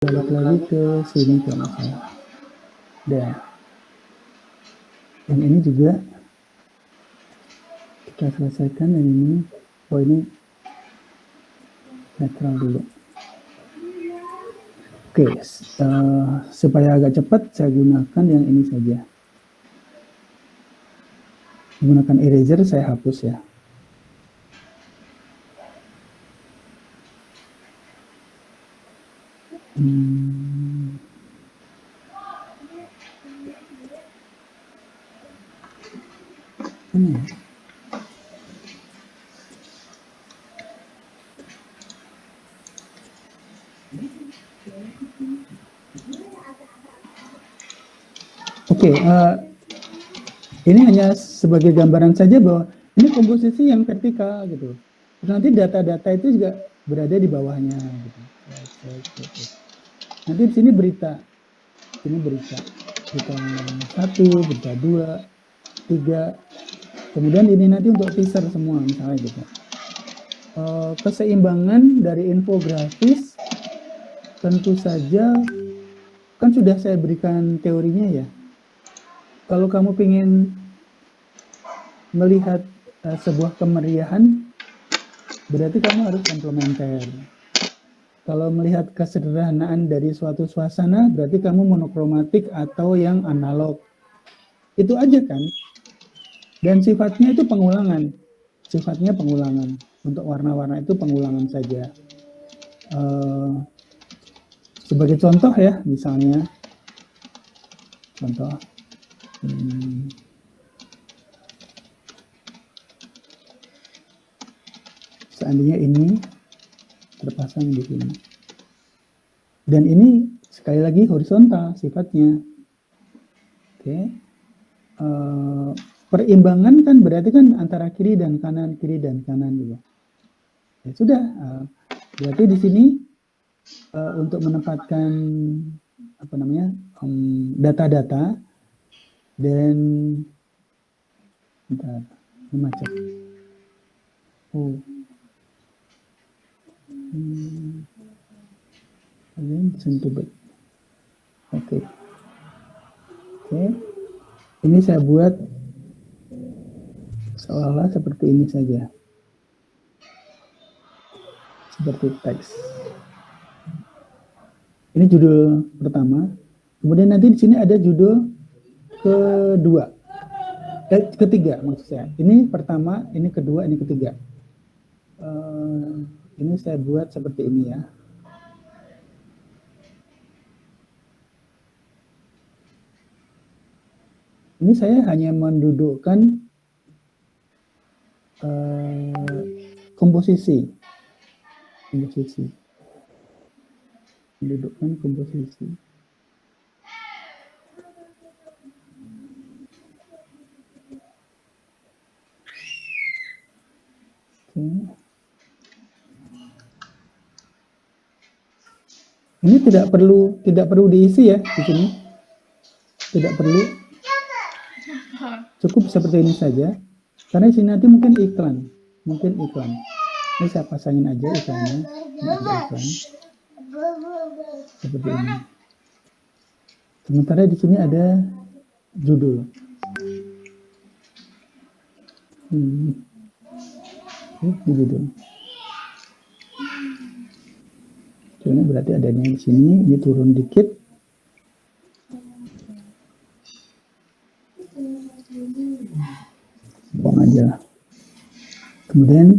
balik lagi ke sini kalau misalnya. Dan yang ini juga kita selesaikan yang ini. Oh ini netral dulu. Oke, supaya agak cepat saya gunakan yang ini saja. Menggunakan eraser saya hapus ya. Oke, ini hanya sebagai gambaran saja bahwa ini komposisi yang vertikal gitu. Terus nanti data-data itu juga berada di bawahnya gitu. Nanti di sini berita. Ini berita 1, berita 2, 3. Kemudian ini nanti untuk teaser semua misalnya gitu. Keseimbangan dari infografis tentu saja kan sudah saya berikan teorinya ya. Kalau kamu ingin melihat sebuah kemeriahan, berarti kamu harus komplementer. Kalau melihat kesederhanaan dari suatu suasana, berarti kamu monokromatik atau yang analog. Itu aja kan. Dan sifatnya itu pengulangan. Sifatnya pengulangan. Untuk warna-warna itu pengulangan saja. Sebagai contoh ya, misalnya. Contoh. Seandainya ini terpasang di sini. Dan ini sekali lagi horizontal sifatnya. Oke. Perimbangan kan berarti kan antara kiri dan kanan gitu. Ya sudah. Berarti di sini untuk menempatkan apa namanya data-data dan bentar, ini macet. Oh. Oke. Ini saya buat seolah-olah seperti ini saja. Seperti teks. Ini judul pertama. Kemudian nanti di sini ada judul ketiga maksud saya. Ini pertama, ini kedua, ini ketiga. Ini saya buat seperti ini ya. Ini saya hanya mendudukkan komposisi. Mendudukkan komposisi. Ini tidak perlu diisi ya di sini. Tidak perlu. Cukup seperti ini saja. Karena di sini nanti mungkin iklan. Ini saya pasangin aja iklannya. Ini ada iklan. Seperti ini. Sementara di sini ada judul. Ini judul. Ini berarti adanya di sini. Ini turun dikit. Buang aja. Kemudian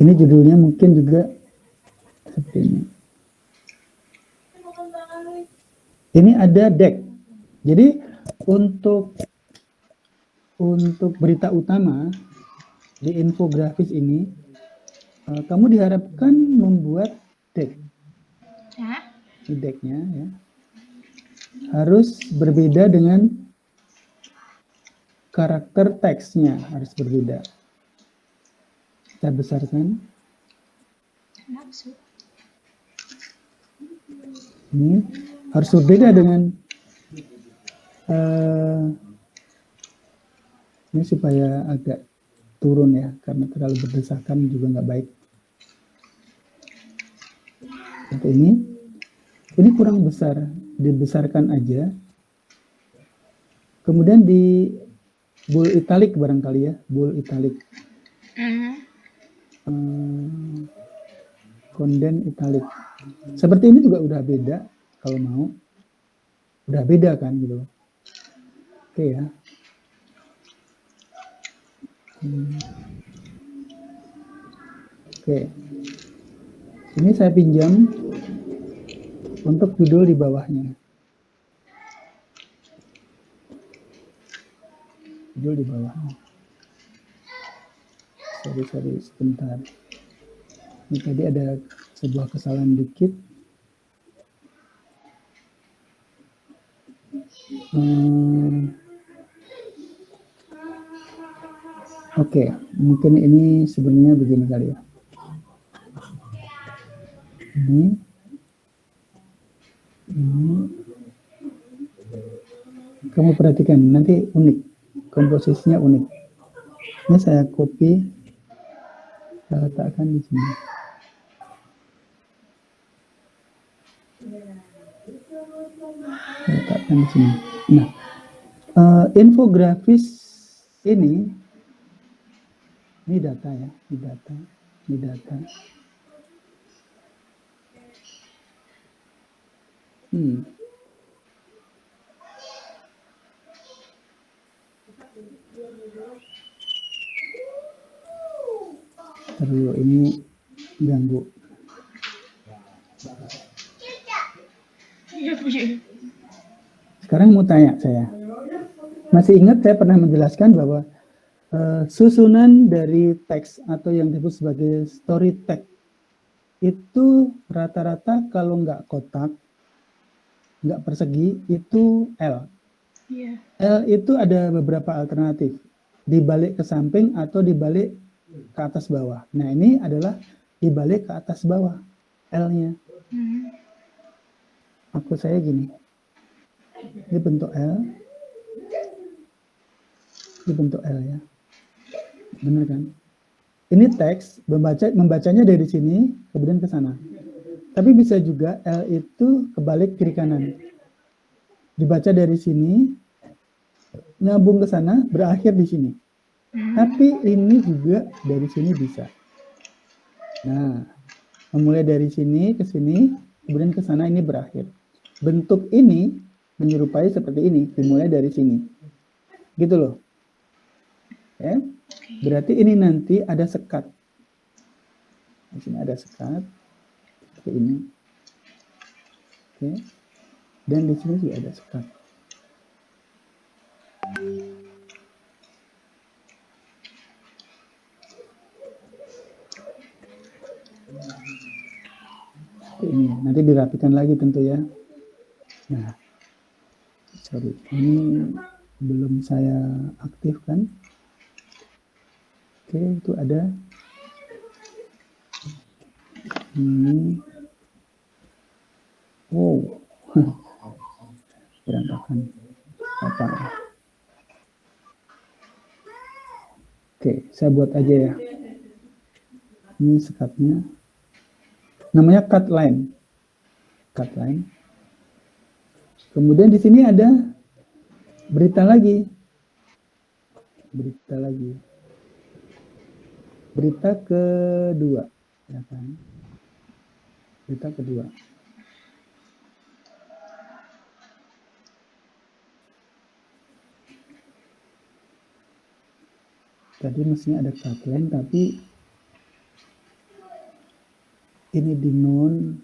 ini judulnya mungkin juga seperti ini. Ini ada deck. Jadi untuk berita utama di infografis ini, kamu diharapkan membuat deck. Ini decknya ya. Harus berbeda dengan karakter teksnya, harus berbeda. Saya besarkan. Ini harus berbeda dengan ini supaya agak turun ya, karena terlalu berdesakan juga nggak baik. Seperti ini. Ini kurang besar, dibesarkan aja. Kemudian di bold italic barangkali ya, bold italic. Konden italic. Seperti ini juga udah beda kalau mau. Udah beda kan gitu. Oke ya. Oke. Ini saya pinjam untuk judul di bawahnya. Judul di bawahnya. Sorry, sebentar. Ini tadi ada sebuah kesalahan dikit. Oke, mungkin ini sebenarnya begini kali ya. Ini. Kamu perhatikan, nanti unik. Komposisinya unik. Ini saya copy, saya letakkan di sini. Letakkan di sini. Nah, infografis ini data ya, ini data. Terus ini ganggu. Sekarang mau tanya saya. Masih ingat saya pernah menjelaskan bahwa susunan dari teks atau yang disebut sebagai story tag itu rata-rata kalau nggak kotak, nggak persegi, itu L. Yeah. L itu ada beberapa alternatif. Dibalik ke samping atau dibalik ke atas bawah. Nah ini adalah dibalik ke atas bawah L-nya. Aku saya gini. Ini bentuk L. Ini bentuk L ya. Benar kan? Ini teks, membacanya dari sini, kemudian ke sana. Tapi bisa juga L itu kebalik kiri kanan. Dibaca dari sini, nyambung ke sana, berakhir di sini. Tapi ini juga dari sini bisa. Nah, memulai dari sini ke sini, kemudian ke sana ini berakhir. Bentuk ini menyerupai seperti ini, dimulai dari sini. Gitu loh. Ya. Berarti ini nanti ada sekat. Di sini ada sekat. Seperti ini. Oke. Dan di sini juga ada sekat. Ini nanti dirapikan lagi tentu ya. Nah, sorry, ini belum saya aktifkan. Oke, itu ada. Ini, wow, berantakan. Apa? Oke, saya buat aja ya. Ini sekatnya. Namanya cut line. Cut line. Kemudian di sini ada berita lagi. Berita lagi. Berita kedua, ya kan? Berita kedua. Tadi mestinya ada cut line, tapi ini di non.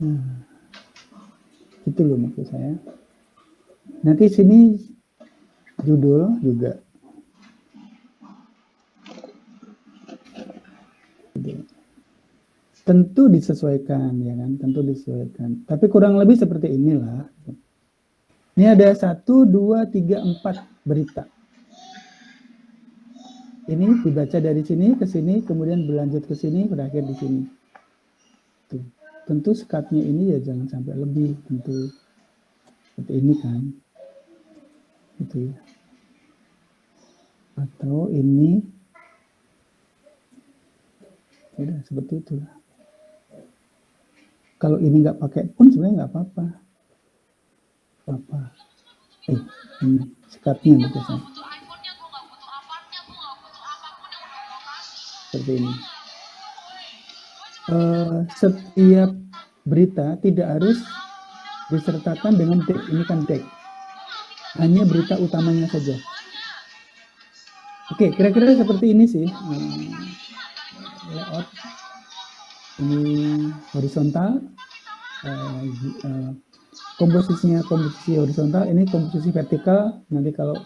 Nah, itu loh maksud saya. Nanti sini judul juga. Tentu disesuaikan, ya kan? Tentu disesuaikan. Tapi kurang lebih seperti inilah. Ini ada 1, 2, 3, 4 berita. Ini dibaca dari sini ke sini, kemudian berlanjut ke sini, berakhir di sini. Gitu. Tentu sekatnya ini ya jangan sampai lebih, tentu seperti ini kan, gitu ya. Atau ini, udah seperti itulah. Kalau ini nggak pakai pun sebenarnya nggak apa-apa. Ini sekatnya biasanya. Seperti ini. Setiap berita tidak harus disertakan dengan teks, ini kan teks. Hanya berita utamanya saja. Oke, kira-kira seperti ini sih. Layout ini horizontal, komposisi horizontal, ini komposisi vertikal. Nanti kalau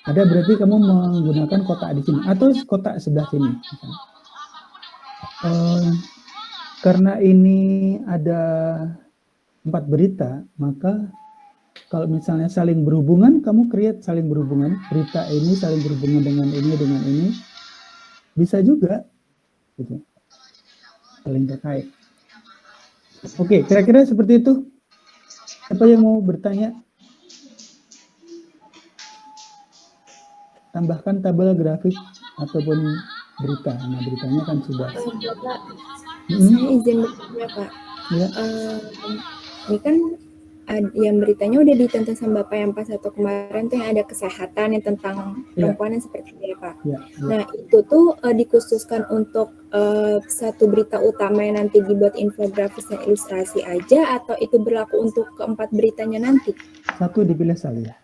ada berarti kamu menggunakan kotak di sini atau kotak sebelah sini. Karena ini ada 4 berita, maka kalau misalnya saling berhubungan, kamu create saling berhubungan. Berita ini saling berhubungan dengan ini, bisa juga, gitu. Saling terkait. Oke, kira-kira seperti itu. Apa yang mau bertanya? Tambahkan tabel grafik ataupun berita. Nah, beritanya kan sudah. Bapak, saya izin bertanya, Pak. Ya. Ini kan yang beritanya udah ditonton sama Bapak yang pas satu kemarin tuh yang ada kesehatan yang tentang perempuan yang seperti itu ya, Pak. Nah, itu tuh dikhususkan untuk satu berita utama yang nanti dibuat infografis dan ilustrasi aja, atau itu berlaku untuk keempat beritanya nanti? Satu dipilih saja,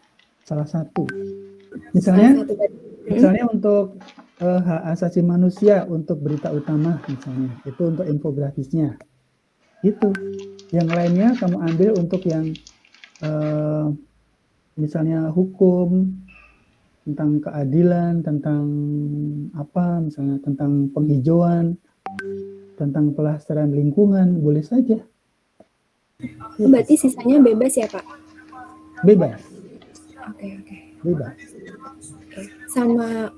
salah satu. Misalnya untuk hak asasi manusia untuk berita utama misalnya, itu untuk infografisnya. Itu. Yang lainnya kamu ambil untuk yang misalnya hukum, tentang keadilan, tentang apa, misalnya tentang penghijauan, tentang pelestarian lingkungan, boleh saja. Berarti sisanya bebas ya, Pak? Bebas. Oke. Bebas. Sama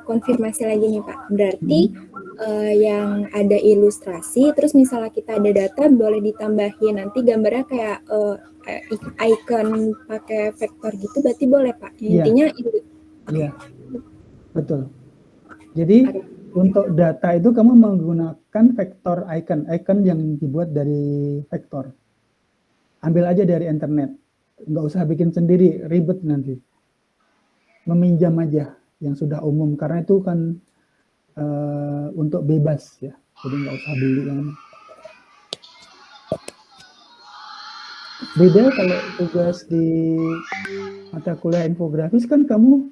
konfirmasi lagi nih, Pak. Berarti yang ada ilustrasi, terus misalnya kita ada data, boleh ditambahin nanti gambarnya kayak icon pakai vektor gitu, berarti boleh, Pak? Intinya Iya. Betul. Jadi untuk data itu kamu menggunakan vektor icon yang dibuat dari vektor. Ambil aja dari internet. Nggak usah bikin sendiri, ribet nanti. Meminjam aja yang sudah umum, karena itu kan untuk bebas ya, jadi nggak usah beli yang beda. Kalau tugas di mata kuliah infografis kan kamu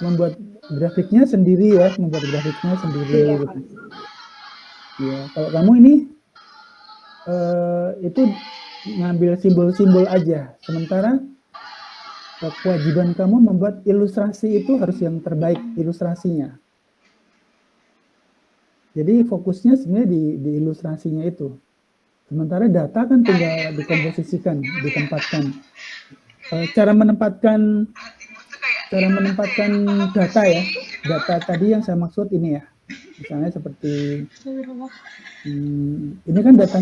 membuat grafiknya sendiri ya, gitu. Ya, kalau kamu ini itu ngambil simbol-simbol aja, sementara kewajiban kamu membuat ilustrasi itu harus yang terbaik ilustrasinya. Jadi fokusnya sebenarnya di ilustrasinya itu. Sementara data kan tinggal dikomposisikan, ditempatkan. Cara menempatkan data ya. Data tadi yang saya maksud ini ya. Misalnya seperti ini kan data